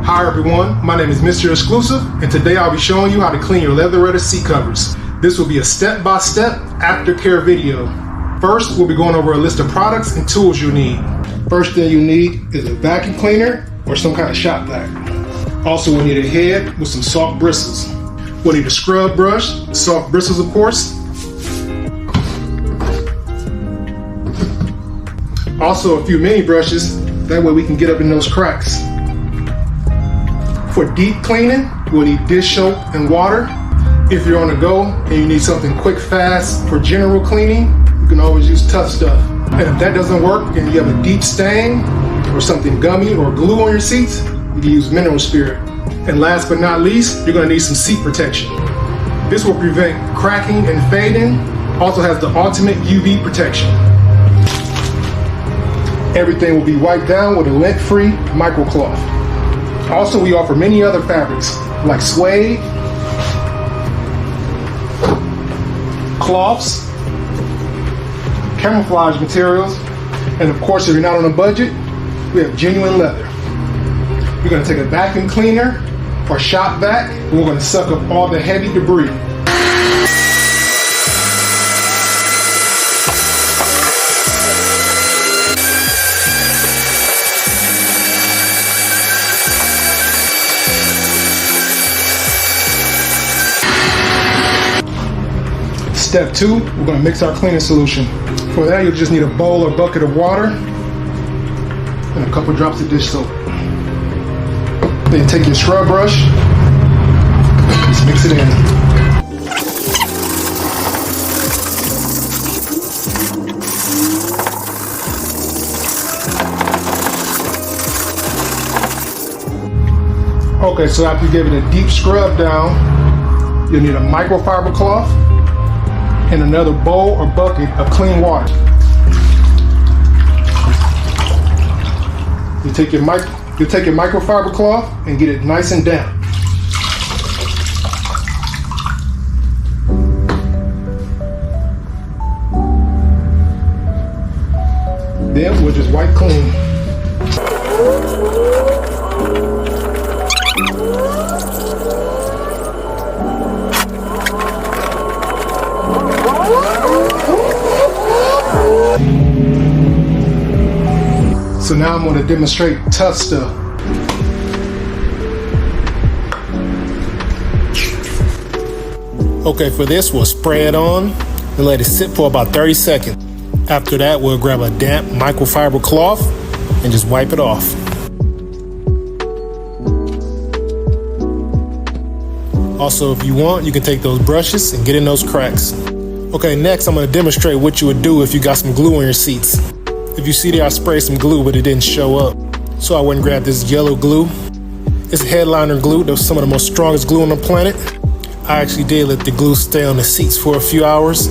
Hi everyone, my name is Mr. Exclusive, and today I'll be showing you how to clean your Leatherette seat covers. This will be a step-by-step aftercare video. First, we'll be going over a list of products and tools you'll need. First thing you need is a vacuum cleaner or some kind of shop vac. Also, we'll need a head with some soft bristles. We'll need a scrub brush, soft bristles of course. Also, a few mini brushes, that way we can get up in those cracks. For deep cleaning, we'll need dish soap and water. If you're on the go and you need something quick, fast for general cleaning, you can always use Tuff Stuff. And if that doesn't work and you have a deep stain or something gummy or glue on your seats, you can use mineral spirit. And last but not least, you're gonna need some seat protection. This will prevent cracking and fading. Also has the ultimate UV protection. Everything will be wiped down with a lint-free microcloth. Also, we offer many other fabrics like suede, cloths, camouflage materials, and of course, if you're not on a budget, we have genuine leather. You're gonna take a vacuum cleaner or shop vac, and we're gonna suck up all the heavy debris. Step 2, we're going to mix our cleaning solution. For that, you'll just need a bowl or bucket of water and a couple drops of dish soap. Then take your scrub brush, just mix it in. Okay, so after you give it a deep scrub down, you'll need a microfiber cloth and another bowl or bucket of clean water. You take your microfiber cloth and get it nice and damp. Then we'll just wipe clean. So now I'm going to demonstrate Tuff Stuff. Okay, for this we'll spray it on and let it sit for about 30 seconds. After that, we'll grab a damp microfiber cloth and just wipe it off. Also, if you want, you can take those brushes and get in those cracks. Okay, next I'm going to demonstrate what you would do if you got some glue on your seats. If you see there, I sprayed some glue, but it didn't show up. So I went and grabbed this yellow glue. It's headliner glue. That's some of the most strongest glue on the planet. I actually did let the glue stay on the seats for a few hours.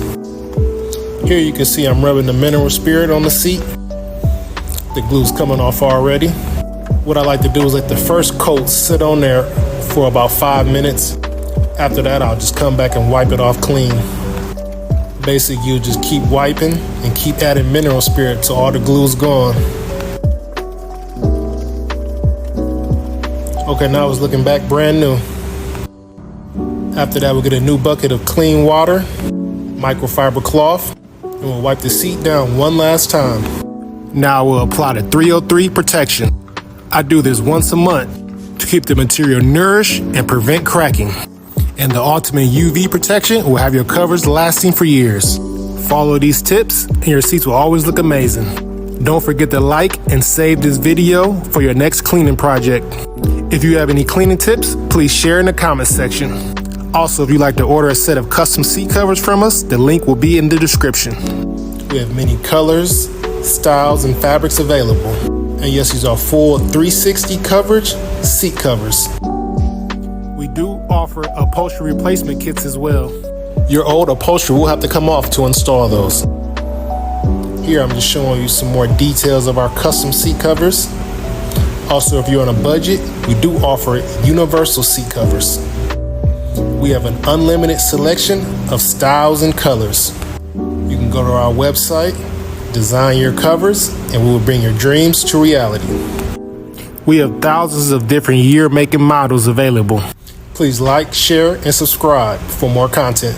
Here you can see I'm rubbing the mineral spirit on the seat. The glue's coming off already. What I like to do is let the first coat sit on there for about 5 minutes. After that, I'll just come back and wipe it off clean. Basically, you just keep wiping and keep adding mineral spirit till all the glue's gone. Okay, now it's looking back brand new. After that, we'll get a new bucket of clean water, microfiber cloth, and we'll wipe the seat down one last time. Now we'll apply the 303 protection. I do this once a month to keep the material nourished and prevent cracking. And the ultimate UV protection will have your covers lasting for years. Follow these tips and your seats will always look amazing. Don't forget to like and save this video for your next cleaning project. If you have any cleaning tips, please share in the comments section. Also, if you'd like to order a set of custom seat covers from us, the link will be in the description. We have many colors, styles, and fabrics available. And yes, these are full 360 coverage seat covers. We do offer upholstery replacement kits as well. Your old upholstery will have to come off to install those. Here I'm just showing you some more details of our custom seat covers. Also, if you're on a budget, we do offer universal seat covers. We have an unlimited selection of styles and colors. You can go to our website, design your covers, and we will bring your dreams to reality. We have thousands of different year, make, and models available. Please like, share, and subscribe for more content.